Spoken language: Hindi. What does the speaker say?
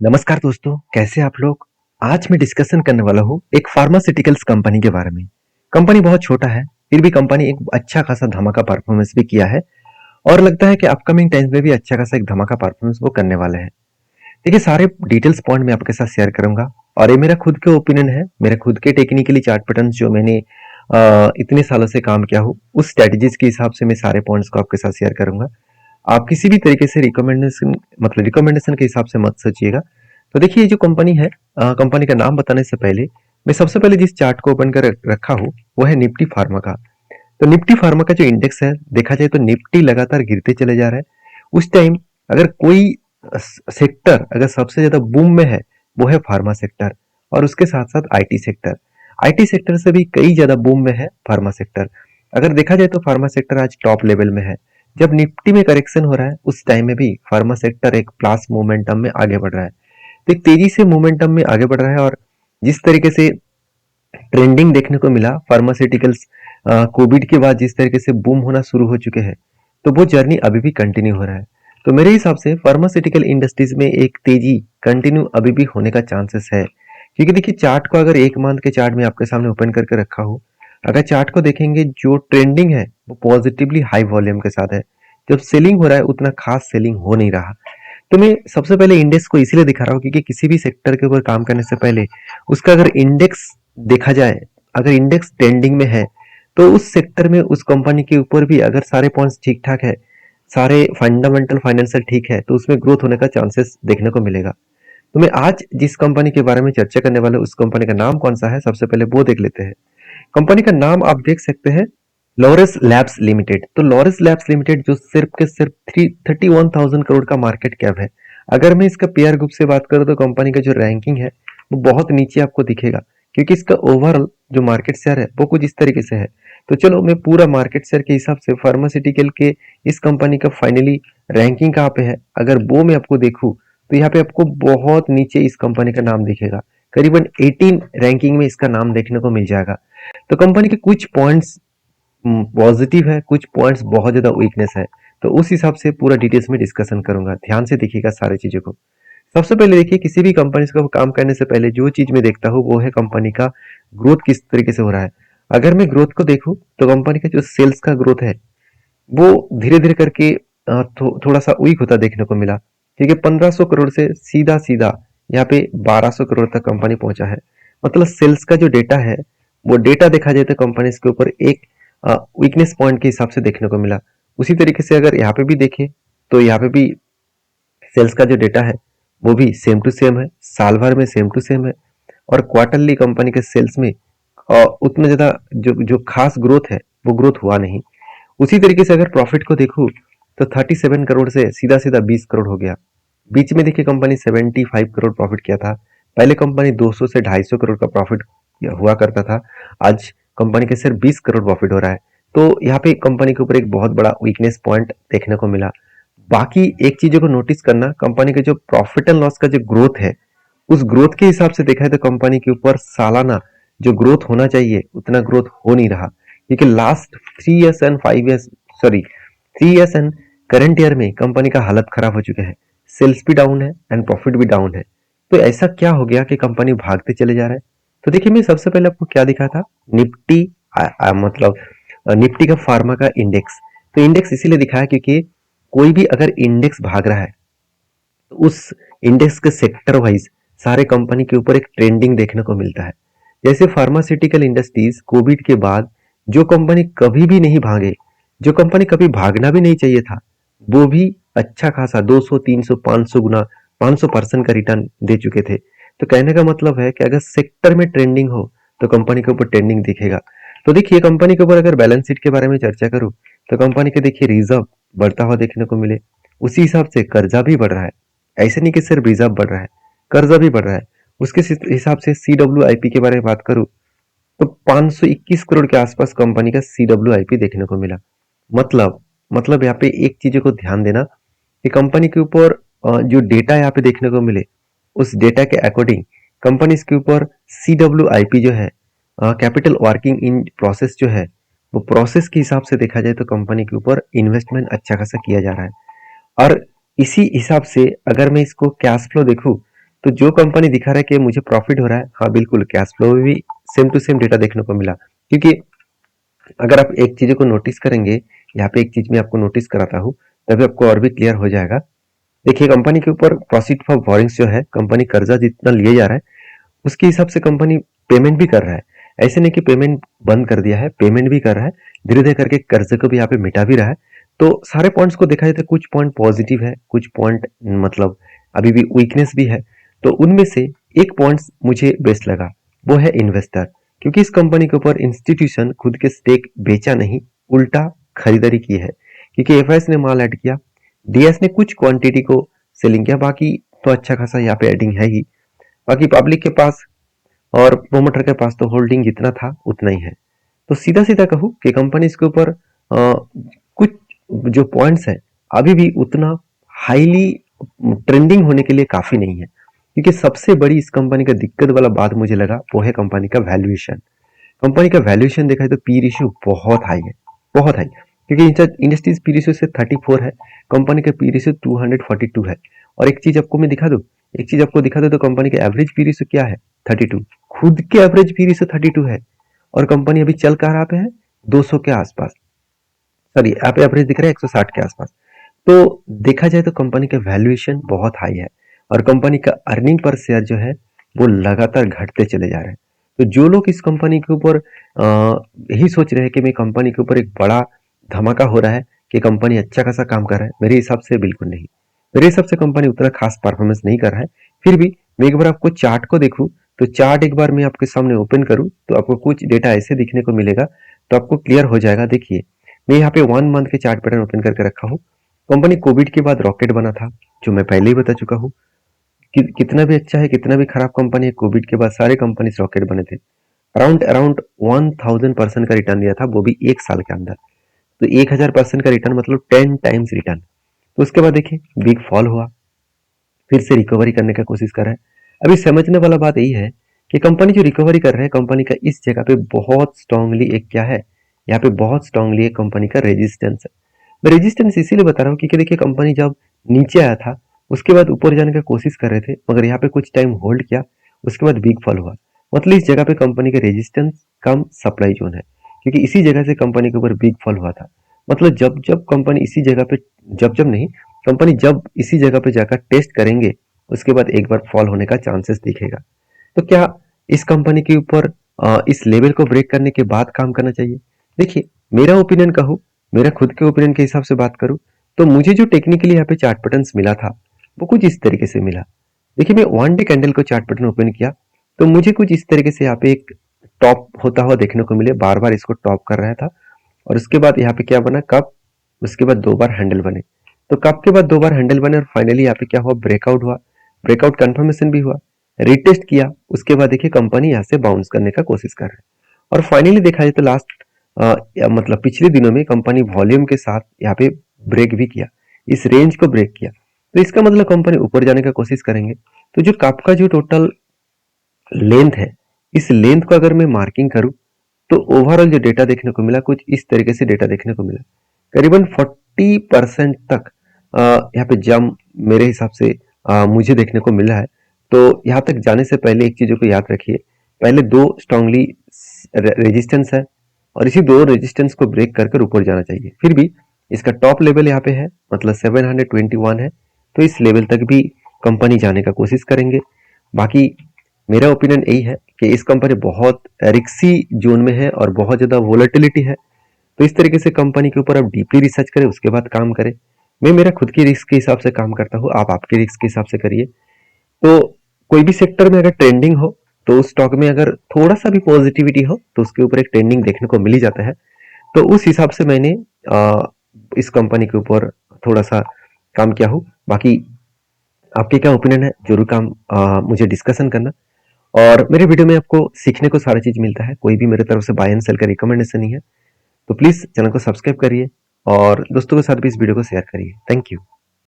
नमस्कार दोस्तों, कैसे आप लोग? आज मैं डिस्कशन करने वाला हूँ एक फार्मास्यूटिकल्स कंपनी के बारे में। कंपनी बहुत छोटा है, फिर भी कंपनी एक अच्छा खासा धमाका परफॉर्मेंस भी किया है और लगता है कि अपकमिंग टाइम्स में भी अच्छा खासा एक धमाका परफॉर्मेंस वो करने वाले हैं। देखिए, सारे डिटेल्स पॉइंट मैं आपके साथ शेयर करूंगा और ये मेरा खुद के ओपिनियन है, मेरे खुद के टेक्निकली चार्ट पैटर्न जो मैंने इतने सालों से काम किया हूँ, उस स्ट्रेटेजीज के हिसाब से मैं सारे पॉइंट्स को आपके साथ शेयर करूंगा। आप किसी भी तरीके से रिकमेंडेशन के हिसाब से मत सोचिएगा। तो देखिए, ये जो कंपनी है, कंपनी का नाम बताने से पहले मैं सबसे पहले जिस चार्ट को ओपन कर रखा हूँ वो है निफ्टी फार्मा का। तो निफ्टी फार्मा का जो इंडेक्स है, देखा जाए तो निफ्टी लगातार गिरते चले जा रहा है। उस टाइम अगर कोई सेक्टर अगर सबसे ज्यादा बूम में है, वो है फार्मा सेक्टर और उसके साथ साथ आईटी सेक्टर। आईटी सेक्टर से भी कई ज्यादा बूम में है फार्मा सेक्टर। अगर देखा जाए तो फार्मा सेक्टर आज टॉप लेवल में है। जब निफ्टी में करेक्शन हो रहा है, उस टाइम में भी फार्मा सेक्टर एक प्लस मोमेंटम में आगे बढ़ रहा है। तो एक तेजी से मोमेंटम में आगे बढ़ रहा है और जिस तरीके से ट्रेंडिंग देखने को मिला फार्मास्यूटिकल्स, कोविड के बाद जिस तरीके से बूम होना शुरू हो चुके हैं, तो वो जर्नी अभी भी कंटिन्यू हो रहा है। तो मेरे हिसाब से फार्मास्यूटिकल इंडस्ट्रीज में एक तेजी कंटिन्यू अभी भी होने का चांसेस है, क्योंकि देखिए, चार्ट को अगर एक मंथ के चार्ट में आपके सामने ओपन करके रखा हो, अगर चार्ट को देखेंगे, जो ट्रेंडिंग है वो पॉजिटिवली हाई वॉल्यूम के साथ है। जब सेलिंग हो रहा है, उतना खास सेलिंग हो नहीं रहा। तो मैं सबसे पहले इंडेक्स को इसीलिए दिखा रहा हूँ क्योंकि किसी भी सेक्टर के ऊपर काम करने से पहले उसका अगर इंडेक्स देखा जाए, अगर इंडेक्स ट्रेंडिंग में है, तो उस सेक्टर में उस कंपनी के ऊपर भी अगर सारे पॉइंट्स ठीक ठाक है, सारे फंडामेंटल फाइनेंशियल ठीक है, तो उसमें ग्रोथ होने का चांसेस देखने को मिलेगा। तो मैं आज जिस कंपनी के बारे में चर्चा करने वाला हूँ, उस कंपनी का नाम कौन सा है, सबसे पहले वो देख लेते हैं। कंपनी का नाम आप देख सकते हैं, लॉरस लैब्स लिमिटेड। तो लॉरस लैब्स लिमिटेड जो सिर्फ के सिर्फ 31,000 करोड़ का मार्केट कैप है। अगर मैं इसका पीआर ग्रुप से बात करूं तो कंपनी का जो रैंकिंग है वो बहुत नीचे आपको दिखेगा, क्योंकि इसका ओवरऑल जो मार्केट शेयर है वो कुछ इस तरीके से है। तो चलो, मैं पूरा मार्केट शेयर के हिसाब से फार्मास्यूटिकल के इस कंपनी का फाइनली रैंकिंग कहाँ पे है, अगर वो मैं आपको देखूं, तो यहाँ पे आपको बहुत नीचे इस कंपनी का नाम दिखेगा। करीबन 18 रैंकिंग में इसका नाम देखने को मिल जाएगा। तो कंपनी के कुछ पॉइंट्स पॉजिटिव है, कुछ पॉइंट्स बहुत ज्यादा वीकनेस है। तो उस हिसाब से पूरा डिटेल्स में डिस्कशन करूंगा, ध्यान से देखिएगा सारी चीजों को। सबसे पहले देखिए, किसी भी कंपनी का काम करने से पहले जो चीज मैं देखता हूँ वो है कंपनी का ग्रोथ किस तरीके से हो रहा है। अगर मैं ग्रोथ को देखूं तो कंपनी का जो सेल्स का ग्रोथ है वो धीरे धीरे करके थोड़ा सा वीक होता देखने को मिला, क्योंकि 1500 करोड़ से सीधा सीधा यहाँ पे 1200 करोड़ तक कंपनी पहुंचा है। मतलब सेल्स का जो डेटा है, वो डेटा देखा जाए तो कंपनी के ऊपर एक वीकनेस पॉइंट के हिसाब से देखने को मिला। उसी तरीके से अगर यहाँ पे भी देखें तो यहाँ पे भी सेल्स का जो डेटा है वो भी सेम टू सेम है, साल भर में सेम टू सेम है। और क्वार्टरली कंपनी के सेल्स में उतना ज्यादा जो जो खास ग्रोथ है वो ग्रोथ हुआ नहीं। उसी तरीके से अगर प्रॉफिट को देखूं तो 37 करोड़ से सीधा सीधा 20 करोड़ हो गया। बीच में देखिए, कंपनी 75 करोड़ प्रॉफिट किया था। पहले कंपनी 200 से 250 करोड़ का प्रॉफिट हुआ करता था, आज कंपनी के सिर्फ 20 करोड़ प्रॉफिट हो रहा है। तो यहाँ पे कंपनी के ऊपर एक बहुत बड़ा वीकनेस पॉइंट देखने को मिला। बाकी एक चीजों को नोटिस करना, कंपनी के जो प्रॉफिट एंड लॉस का जो ग्रोथ है, उस ग्रोथ के हिसाब से देखा है तो कंपनी के ऊपर सालाना जो ग्रोथ होना चाहिए उतना ग्रोथ हो नहीं रहा, क्योंकि last 3 years and 5 years, sorry 3 years and current year में कंपनी का हालत खराब हो चुका है। सेल्स भी डाउन है एंड प्रॉफिट भी डाउन है। तो ऐसा क्या हो गया कि कंपनी भागते चले जा रहा है? तो देखिए, मैं सबसे पहले आपको क्या दिखा था, निफ्टी, मतलब निफ्टी का फार्मा का इंडेक्स। तो इंडेक्स इसीलिए दिखाया क्योंकि कोई भी अगर इंडेक्स भाग रहा है तो उस इंडेक्स के सेक्टर वाइज सारे कंपनी के ऊपर एक ट्रेंडिंग देखने को मिलता है। जैसे फार्मास्यूटिकल इंडस्ट्रीज कोविड के बाद जो कंपनी कभी भी नहीं भागे, जो कंपनी कभी भागना भी नहीं चाहिए था, वो भी अच्छा खासा 200 300 500 गुना 500% का रिटर्न दे चुके थे। तो कहने का मतलब है कि अगर सेक्टर में ट्रेंडिंग हो तो कंपनी के ऊपर ट्रेंडिंग दिखेगा। तो देखिए, कंपनी के ऊपर अगर बैलेंस शीट के बारे में चर्चा करूं तो कंपनी के देखिए रिजर्व बढ़ता हुआ देखने को मिले, उसी हिसाब से कर्जा भी बढ़ रहा है। ऐसे नहीं कि सिर्फ रिजर्व बढ़ रहा है, कर्जा भी बढ़ रहा है। उसके हिसाब से CWIP के बारे में बात करूं तो 521 करोड़ के आसपास कंपनी का CWIP देखने को मिला। मतलब यहाँ पे एक चीजों को ध्यान देना कि कंपनी के ऊपर जो डेटा यहाँ पे देखने को मिले, उस डेटा के अकॉर्डिंग कंपनी के ऊपर CWIP जो है, कैपिटल वर्किंग इन प्रोसेस जो है, वो प्रोसेस के हिसाब से देखा जाए तो कंपनी के ऊपर इन्वेस्टमेंट अच्छा खासा किया जा रहा है। और इसी हिसाब से अगर मैं इसको कैश फ्लो देखूं तो जो कंपनी दिखा रहा है कि मुझे प्रॉफिट हो रहा है, हाँ बिल्कुल कैश फ्लो में भी सेम टू सेम डेटा देखने को मिला। क्योंकि अगर आप एक चीज को नोटिस करेंगे, यहाँ पे एक चीज मैं आपको नोटिस कराता हूँ, तभी आपको और भी क्लियर हो जाएगा। देखिए कंपनी के ऊपर प्रोसीड फॉर बोरिंग्स जो है, कंपनी कर्जा जितना लिए जा रहा है उसके हिसाब से कंपनी पेमेंट भी कर रहा है। ऐसे नहीं कि पेमेंट बंद कर दिया है, पेमेंट भी कर रहा है, धीरे धीरे करके कर्ज को भी यहाँ पे मिटा भी रहा है। तो सारे पॉइंट्स को देखा जाए तो कुछ पॉइंट पॉजिटिव है, कुछ पॉइंट मतलब अभी भी वीकनेस भी है। तो उनमें से एक पॉइंट मुझे बेस्ट लगा, वो है इन्वेस्टर। क्योंकि इस कंपनी के ऊपर इंस्टीट्यूशन खुद के स्टेक बेचा नहीं, उल्टा खरीदारी की है। क्योंकि एफआईएस ने माल ऐड किया, डीएस ने कुछ क्वांटिटी को सेलिंग किया, बाकी तो अच्छा खासा यहाँ पे एडिंग है ही। बाकी पब्लिक के पास और प्रोमोटर के पास तो होल्डिंग जितना था उतना ही है। तो सीधा सीधा कहूँ कि कंपनी इसके ऊपर कुछ जो पॉइंट्स है अभी भी उतना हाईली ट्रेंडिंग होने के लिए काफी नहीं है। क्योंकि सबसे बड़ी इस कंपनी का दिक्कत वाला बात मुझे लगा वो है कंपनी का वैल्यूएशन। कंपनी का वैल्यूएशन देखा जाए तो पी रेशियो बहुत हाई है, बहुत हाई। क्योंकि इंडस्ट्रीज पी रेशियो से 34 है, कंपनी का पी रेशियो 242 है। और एक चीज आपको मैं दिखा दूं, एक चीज आपको दिखा दूं तो कंपनी का एवरेज पी रेशियो क्या है, 32। खुद के एवरेज पी रेशियो 32 है और कंपनी अभी चल कहाँ पे है, 200 के आसपास। सॉरी यहाँ पे एवरेज दिख रहा है 160 के आसपास। तो देखा जाए तो कंपनी का वैल्यूएशन बहुत हाई है और कंपनी का अर्निंग पर शेयर जो है वो लगातार घटते चले जा रहे हैं। तो जो लोग इस कंपनी के ऊपर यही सोच रहे हैं कि मैं कंपनी के ऊपर एक बड़ा धमाका हो रहा है कि कंपनी अच्छा खासा काम कर रहा है, मेरे हिसाब से बिल्कुल नहीं। मेरे हिसाब से कंपनी उतना खास परफॉर्मेंस नहीं कर रहा है। फिर भी मैं एक बार आपको चार्ट को देखूं, तो चार्ट एक बार मैं आपके सामने ओपन करूं तो आपको कुछ डेटा ऐसे दिखने को मिलेगा, तो आपको क्लियर हो जाएगा। देखिए मैं यहाँ पे 1 मंथ के चार्ट पैटर्न ओपन करके रखा हूँ। कंपनी कोविड के बाद रॉकेट बना था, जो मैं पहले ही बता चुका हूँ। कितना भी अच्छा है, कितना भी खराब कंपनी है, कोविड के बाद सारे कंपनी रॉकेट बने थे। अराउंड अराउंड 1000% का रिटर्न दिया था, वो भी एक साल के अंदर। तो 1000% का रिटर्न मतलब 10 टाइम्स रिटर्न। तो उसके बाद देखिए बिग फॉल हुआ, फिर से रिकवरी करने का कोशिश कर रहा है। अभी समझने वाला बात यही है कि कंपनी जो रिकवरी कर रहा है, कंपनी का इस जगह पे बहुत स्ट्रांगली एक क्या है, यहाँ पे बहुत स्ट्रांगली एक कंपनी का रेजिस्टेंस है। मैं रेजिस्टेंस इसीलिए बता रहा हूँ क्योंकि देखिए कंपनी जब नीचे आया था उसके बाद ऊपर जाने की कोशिश कर रहे थे, मगर यहाँ पे कुछ टाइम होल्ड किया, उसके बाद बिग फॉल हुआ। मतलब इस जगह पे कंपनी का रेजिस्टेंस कम सप्लाई जोन है, क्योंकि इसी जगह से कंपनी के ऊपर बिग फॉल हुआ था। मतलब जब जब कंपनी इसी जगह पे, जब जब नहीं, कंपनी जब इसी जगह पे जाकर टेस्ट करेंगे उसके बाद एक बार फॉल होने का चांसेस दिखेगा। तो क्या इस कंपनी के ऊपर इस लेवल को ब्रेक करने के बाद काम करना चाहिए? देखिए मेरा ओपिनियन कहूँ, मेरा खुद के ओपिनियन के हिसाब से बात करूँ, तो मुझे जो टेक्निकली यहाँ पे चार्ट पैटर्न्स मिला था वो कुछ इस तरीके से मिला। देखिए मैं 1 डे कैंडल को चार्ट पैटर्न ओपन किया तो मुझे कुछ इस तरीके से यहाँ पे एक टॉप होता हुआ देखने को मिले, बार बार इसको टॉप कर रहा था। और उसके बाद यहाँ पे क्या बना, कप, उसके बाद 2 बार हैंडल बने। तो कप के बाद 2 बार हैंडल बने और फाइनली यहाँ पे क्या हुआ, ब्रेकआउट हुआ। ब्रेकआउट कंफर्मेशन भी हुआ, रीटेस्ट किया, उसके बाद देखिए कंपनी यहाँ से बाउंस करने का कोशिश कर रहा है। और फाइनली देखा जाए तो लास्ट मतलब पिछले दिनों में कंपनी वॉल्यूम के साथ यहाँ पे ब्रेक भी किया, इस रेंज को ब्रेक किया। तो इसका मतलब कंपनी ऊपर जाने का कोशिश करेंगे। तो जो कप का जो टोटल लेंथ है, इस लेंथ को अगर मैं मार्किंग करूं तो ओवरऑल जो डेटा देखने को मिला कुछ इस तरीके से डेटा देखने को मिला। करीबन 40% तक यहाँ पे जम मेरे हिसाब से मुझे देखने को मिला है। तो यहाँ तक जाने से पहले एक चीजों को याद रखिए, पहले 2 स्ट्रांगली रेजिस्टेंस है और इसी 2 रेजिस्टेंस को ब्रेक कर ऊपर जाना चाहिए। फिर भी इसका टॉप लेवल यहाँ पे है, मतलब 721 है। तो इस लेवल तक भी कंपनी जाने का कोशिश करेंगे। बाकी मेरा ओपिनियन यही है कि इस कंपनी बहुत रिक्सी जोन में है और बहुत ज्यादा वोलेटिलिटी है। तो इस तरीके से कंपनी के ऊपर आप डीपली रिसर्च करें, उसके बाद काम करें। मैं मेरा खुद की रिस्क के हिसाब से काम करता हूँ, आप आपके रिस्क के हिसाब से करिए। तो कोई भी सेक्टर में अगर ट्रेंडिंग हो तो उस स्टॉक में अगर थोड़ा सा भी पॉजिटिविटी हो तो उसके ऊपर एक ट्रेंडिंग देखने को मिल ही जाता है। तो उस हिसाब से मैंने इस कंपनी के ऊपर थोड़ा सा काम किया हूँ। बाकी आपके क्या ओपिनियन है जरूर काम मुझे डिस्कशन करना। और मेरे वीडियो में आपको सीखने को सारा चीज मिलता है, कोई भी मेरे तरफ से बाय एंड सेल का रिकमेंडेशन नहीं है। तो प्लीज चैनल को सब्सक्राइब करिए और दोस्तों के साथ भी इस वीडियो को शेयर करिए। Thank you.